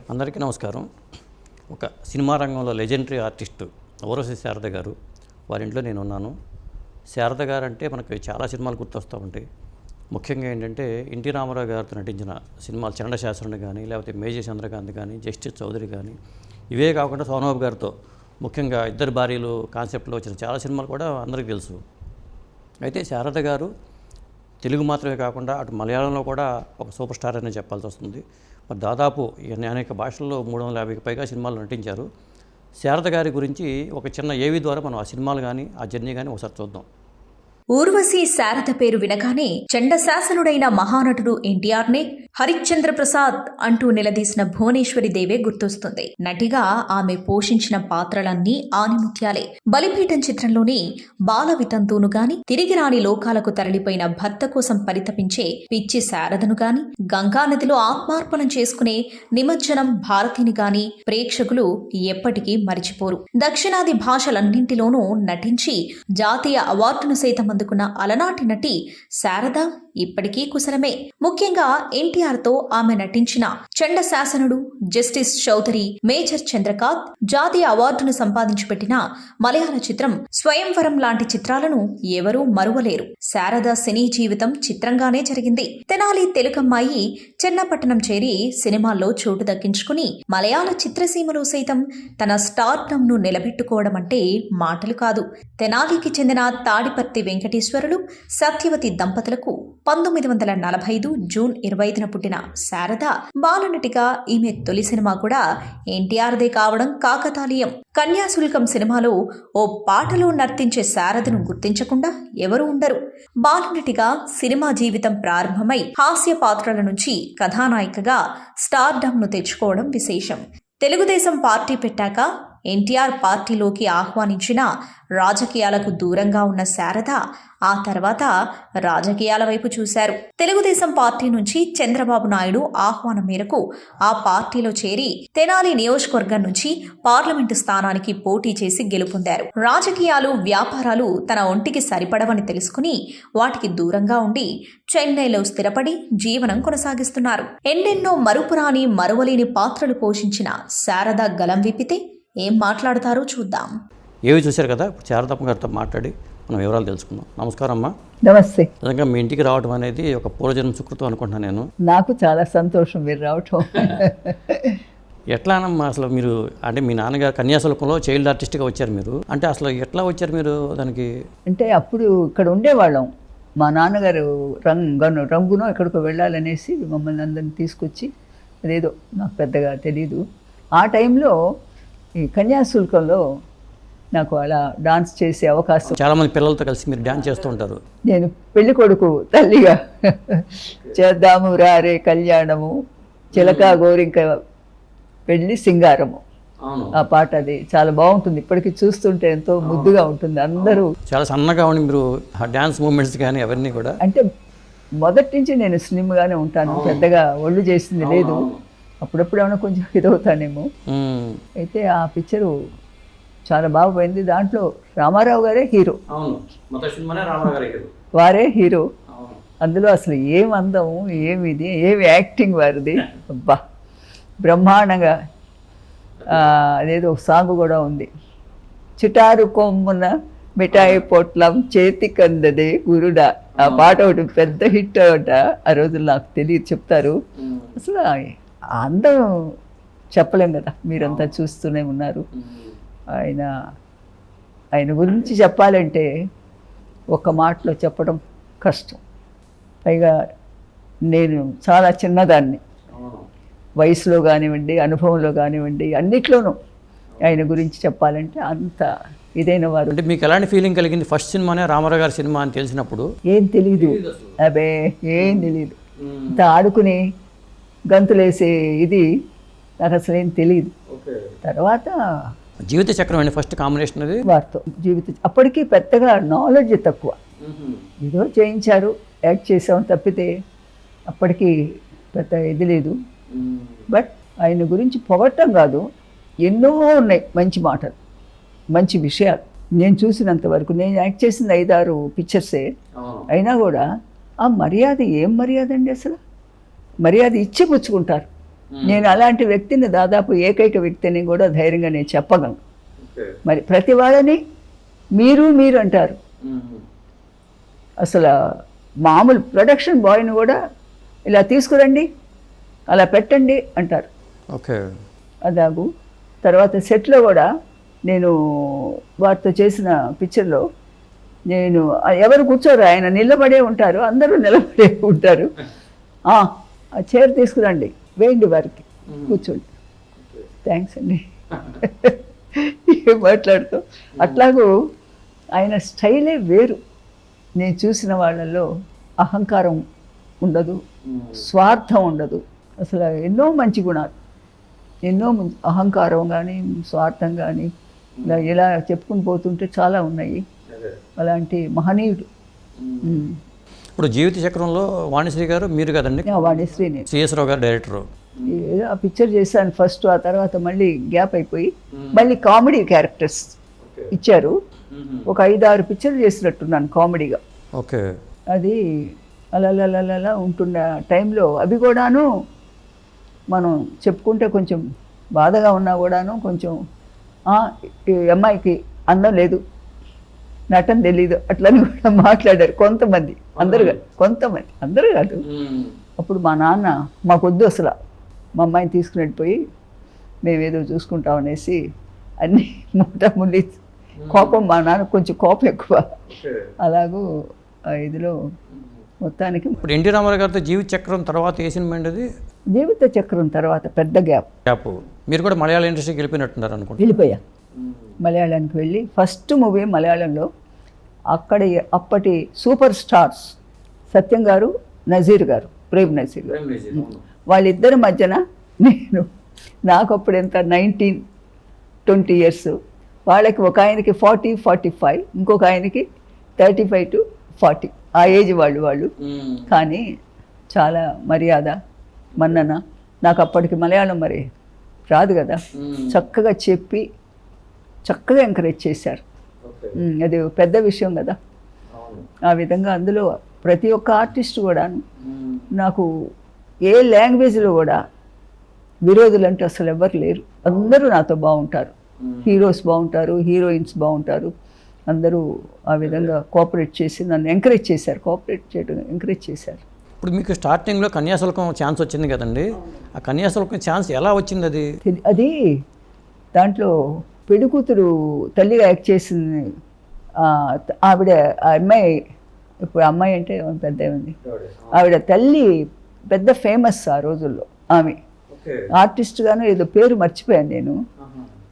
అందరికీ నమస్కారం. ఒక సినిమా రంగంలో లెజెండరీ ఆర్టిస్టు ఊర్వశి శారద గారు వారి ఇంట్లో నేను ఉన్నాను. శారద గారు అంటే మనకు చాలా సినిమాలు గుర్తొస్తూ ఉంటాయి. ముఖ్యంగా ఏంటంటే ఎన్టీ రామారావు గారితో నటించిన సినిమాలు చండ శాస్త్రుని కానీ, లేకపోతే మేజర్ చంద్రకాంత్ కానీ, జస్టిస్ చౌదరి కానీ, ఇవే కాకుండా సోనబాబు గారితో ముఖ్యంగా ఇద్దరు భార్యలు కాన్సెప్ట్లో వచ్చిన చాలా సినిమాలు కూడా అందరికీ తెలుసు. అయితే శారద గారు తెలుగు మాత్రమే కాకుండా అటు మలయాళంలో కూడా ఒక సూపర్ స్టార్ అనే చెప్పాల్సి వస్తుంది. మరి దాదాపు అనేక భాషల్లో 350కి పైగా సినిమాలు నటించారు. శారద గారి గురించి ఒక చిన్న ఏవి ద్వారా మనం ఆ సినిమాలు కానీ ఆ జర్నీ కానీ ఒకసారి చూద్దాం. ఊర్వశి శారద పేరు వినగానే చండశాసనుడైన మహానటుడు ఎన్టీఆర్నే హరిశ్చంద్ర ప్రసాద్ అంటూ నిలదీసిన భువనేశ్వరి దేవే గుర్తొస్తుంది. నటిగా ఆమె పోషించిన పాత్రలన్నీ ఆనిముత్యాలే. బలిపీఠం చిత్రంలోని బాల వితంతువును గాని, తిరిగి రాని లోకాలకు తరలిపోయిన భర్త కోసం పరితపించే పిచ్చి శారదను గాని, గంగానదిలో ఆత్మార్పణం చేసుకునే నిమజ్జనం భారతిని గాని ప్రేక్షకులు ఎప్పటికీ మరిచిపోరు. దక్షిణాది భాషలన్నింటిలోనూ నటించి జాతీయ అవార్డును సైతం అందుకున్న అలనాటి నటి శారద ఇప్పటికీ కుశలమే. ముఖ్యంగా ఎన్టీఆర్తో ఆమె నటించిన చండశాసనుడు, జస్టిస్ చౌదరి, మేజర్ చంద్రకాంత్, జాతీయ అవార్డును సంపాదించి పెట్టిన మలయాళ చిత్రం స్వయంవరం లాంటి చిత్రాలను ఎవరూ మరువలేరు. శారద సినీ జీవితం చిత్రంగానే జరిగింది. తెనాలి తెలుగమ్మాయి చెన్నపట్టణం చేరి సినిమాల్లో చోటు దక్కించుకుని మలయాళ చిత్రసీమలో సైతం తన స్టార్డమ్ను నిలబెట్టుకోవడం అంటే మాటలు కాదు. తెనాలికి చెందిన తాడిపర్తి వెంకటేశ్వరులు, సత్యవతి దంపతులకు 1945 జూన్ 25న పుట్టిన శారద బాలనటిగా ఈమె తొలి సినిమా కూడా ఎన్టీఆర్దే కావడం కాకతాళీయం. కన్యాశుల్కం సినిమాలో ఓ పాటలో నర్తించే శారదను గుర్తించకుండా ఎవరు ఉండరు. బాలనటిగా సినిమా జీవితం ప్రారంభమై హాస్య పాత్రల నుంచి కథానాయికగా స్టార్డమ్ను తెచ్చుకోవడం విశేషం. తెలుగుదేశం పార్టీ పెట్టాక ఎన్టీఆర్ పార్టీలోకి ఆహ్వానించిన రాజకీయాలకు దూరంగా ఉన్న శారద ఆ తర్వాత రాజకీయాల వైపు చూశారు. తెలుగుదేశం పార్టీ నుంచి చంద్రబాబు నాయుడు ఆహ్వానం మేరకు ఆ పార్టీలో చేరి తెనాలి నియోజకవర్గం నుంచి పార్లమెంటు స్థానానికి పోటీ చేసి గెలుపొందారు. రాజకీయాలు, వ్యాపారాలు తన ఒంటికి సరిపడవని తెలుసుకుని వాటికి దూరంగా ఉండి చెన్నైలో స్థిరపడి జీవనం కొనసాగిస్తున్నారు. ఎన్నెన్నో మరుపురాని, మరువలేని పాత్రలు పోషించిన శారద గలం విప్పితే ఏం మాట్లాడతారో చూద్దాం. ఏవి చూశారు కదా, ఇప్పుడు శారదమ్మ గారితో మాట్లాడి మనం వివరాలు తెలుసుకుందాం. నమస్కారం అమ్మా. నమస్తే. నిజంగా మీ ఇంటికి రావడం అనేది ఒక పూర్వజన్మ సుకృతం అనుకుంటున్నాను నేను. నాకు చాలా సంతోషం మీరు రావటం. ఎట్లానమ్మా అసలు మీరు అంటే మీ నాన్నగారు కన్యాశుల్కంలో చైల్డ్ ఆర్టిస్ట్గా వచ్చారు మీరు, అంటే అసలు ఎట్లా వచ్చారు మీరు దానికి? అంటే అప్పుడు ఇక్కడ ఉండేవాళ్ళం. మా నాన్నగారు రంగునో ఎక్కడికో వెళ్ళాలనేసి మమ్మల్ని అందరిని తీసుకొచ్చి, అదేదో నాకు పెద్దగా తెలీదు. ఆ టైంలో ఈ కన్యాశుల్కంలో నాకు అలా డాన్స్ చేసే అవకాశం. చాలామంది పిల్లలతో కలిసి మీరు డాన్స్ చేస్తూ ఉంటారు. నేను పెళ్లి కొడుకు తల్లిగా చేద్దాము రారే కళ్యాణము, చిలక గోరింక పెళ్లి సింగారము, ఆ పాట అది చాలా బాగుంటుంది. ఇప్పటికీ చూస్తుంటే ఎంతో ముద్దుగా ఉంటుంది. అందరూ చాలా సన్నగా ఉండి మీరు డాన్స్ మూమెంట్స్ కానీ అవన్నీ కూడా. అంటే మొదటి నుంచి నేను స్లిమ్గానే ఉంటాను, పెద్దగా ఒళ్ళు చేసింది లేదు. అప్పుడప్పుడు ఏమైనా కొంచెం ఇదవుతానేమో. అయితే ఆ పిక్చరు చాలా బాగుపోయింది. దాంట్లో రామారావు గారే హీరో, వారే హీరో. అందులో అసలు ఏం అందము, ఏమిది, ఏమి యాక్టింగ్ వారిది, అబ్బా బ్రహ్మాండంగా. అదేదో ఒక సాంగ్ కూడా ఉంది, చిటారు కొమ్మున మిఠాయి పొట్లం చేతి కందదే గురుడా. ఆ పాట ఒకటి పెద్ద హిట్ అట ఆ రోజులు. నాకు తెలియదు, చెప్తారు. అసలు అందం చెప్పలేం కదా, మీరంతా చూస్తూనే ఉన్నారు. ఆయన గురించి చెప్పాలంటే ఒక మాటలో చెప్పడం కష్టం. పైగా నేను చాలా చిన్నదాన్ని, వయసులో కానివ్వండి, అనుభవంలో కానివ్వండి, అన్నిట్లోనూ ఆయన గురించి చెప్పాలంటే అంత ఇదైన వారు. అంటే మీకు ఎలాంటి ఫీలింగ్ కలిగింది ఫస్ట్ సినిమానే రామారావు గారి సినిమా అని తెలిసినప్పుడు? ఏం తెలీదు, అబే ఏం తెలీదు. ఇంత ఆడుకుని గంతులేసే ఇది నాకు అసలు ఏం తెలియదు. తర్వాత జీవిత చక్రం అండి ఫస్ట్ కాంబినేషన్ అది వారితో. అప్పటికి పెద్దగా నాలెడ్జ్ తక్కువ, ఏదో చేయించారు, యాక్ట్ చేసాం తప్పితే అప్పటికి పెద్ద ఇది లేదు. బట్ ఆయన గురించి పొగట్టం కాదు, ఎన్నో ఉన్నాయి మంచి మాటలు, మంచి విషయాలు. నేను చూసినంత వరకు, నేను యాక్ట్ చేసింది 5-6 పిక్చర్సే అయినా కూడా ఆ మర్యాద ఏం మర్యాద అండి అసలు. మర్యాద ఇచ్చి పుచ్చుకుంటారు. నేను అలాంటి వ్యక్తిని దాదాపు ఏకైక వ్యక్తిని కూడా ధైర్యంగా నేను చెప్పగలను. మరి ప్రతి వాళ్ళని మీరు అంటారు. అసలు మామూలు ప్రొడక్షన్ బాయ్ని కూడా ఇలా తీసుకురండి, అలా పెట్టండి అంటారు. ఓకే. అదాగు తర్వాత సెట్లో కూడా నేను వారితో చేసిన పిక్చర్లో నేను ఎవరు కూర్చోరు, ఆయన నిలబడే ఉంటారు, అందరూ నిలబడే ఉంటారు. ఆ చైర్ తీసుకురండి, వేయండి వారికి, కూర్చోండి, థ్యాంక్స్ అండి ఏం మాట్లాడుతూ. అట్లాగూ ఆయన స్టైలే వేరు. నేను చూసిన వాళ్ళల్లో అహంకారం ఉండదు, స్వార్థం ఉండదు, అసలు ఎన్నో మంచి గుణాలు, ఎన్నో అహంకారం కానీ స్వార్థం కానీ ఇలా చెప్పుకుని పోతుంటే చాలా ఉన్నాయి. అలాంటి మహనీయుడు. ఇప్పుడు జీవిత చక్రంలో వాణిశ్రీ గారు మీరు కదండి? వాణిశ్రీని సిఎస్ రావు గారు డైరెక్టరు. ఏదో ఆ పిక్చర్ చేశాను ఫస్ట్, ఆ తర్వాత మళ్ళీ గ్యాప్ అయిపోయి మళ్ళీ కామెడీ క్యారెక్టర్స్ ఇచ్చారు. ఒక 5-6 పిక్చర్లు చేసినట్టున్నాను కామెడీగా. ఓకే. అది అలా ఉంటున్న టైంలో అవి కూడాను మనం చెప్పుకుంటే కొంచెం బాధగా ఉన్నా కూడాను కొంచెం ఈ అమ్మాయికి అందం లేదు, నటన తెలీదు అట్లని కూడా మాట్లాడారు కొంతమంది. అందరు కాదు, కొంతమంది, అందరూ కాదు. అప్పుడు మా నాన్న మాకొద్దు అసలు, మా అమ్మాయిని తీసుకుని వెళ్ళిపోయి మేమేదో చూసుకుంటాం అనేసి అన్నీ ముల్లి కోపం. మా నాన్న కొంచెం కోపం ఎక్కువ. అలాగూ ఇదిలో మొత్తానికి ఇప్పుడు ఎన్టీ రామారావు గారితో జీవిత చక్రం తర్వాత ఏ సినిమా అండి అది? జీవిత చక్రం తర్వాత పెద్ద గ్యాప్. మీరు కూడా మలయాళ ఇండస్ట్రీకి వెళ్ళిపోయినట్టున్నారు అనుకుంటా. వెళ్ళిపోయా, మలయాళానికి వెళ్ళి ఫస్ట్ మూవీ మలయాళంలో అప్పటి సూపర్ స్టార్స్ సత్యం గారు, నజీర్ గారు, ప్రేమ్ నజీర్ గారు, వాళ్ళిద్దరి మధ్యన నాకు అప్పుడు ఎంత 19-20 ఇయర్స్, వాళ్ళకి ఒక ఆయనకి 40-45, ఇంకొక ఆయనకి 35 to 40, ఆ ఏజ్ వాళ్ళు. కానీ చాలా మర్యాద, మన్నన. నాకు అప్పటికి మలయాళం మరి రాదు కదా, చక్కగా చెప్పి చక్కగా ఎంకరేజ్ చేశారు. అది పెద్ద విషయం కదా. ఆ విధంగా అందులో ప్రతి ఒక్క ఆర్టిస్ట్ కూడా నాకు ఏ లాంగ్వేజ్లో కూడా విరోధులు అంటే అసలు ఎవరు లేరు. అందరూ నాతో బాగుంటారు, హీరోస్ బాగుంటారు, హీరోయిన్స్ బాగుంటారు. అందరూ ఆ విధంగా కోఆపరేట్ చేసి నన్ను ఎంకరేజ్ చేశారు, కోఆపరేట్ చేయడం ఎంకరేజ్ చేశారు. ఇప్పుడు మీకు స్టార్టింగ్లో కన్యాశుల్కం ఛాన్స్ వచ్చింది కదండి, ఆ కన్యాశుల్కం ఛాన్స్ ఎలా వచ్చింది? అది దాంట్లో పెళ్ళికూతురు తల్లిగా యాక్ట్ చేసింది ఆవిడ. ఆ అమ్మాయి, ఇప్పుడు అమ్మాయి అంటే పెద్ద ఉంది, ఆవిడ తల్లి పెద్ద ఫేమస్ ఆ రోజుల్లో. ఆమె ఆర్టిస్ట్ గాను ఏదో పేరు మర్చిపోయాను నేను.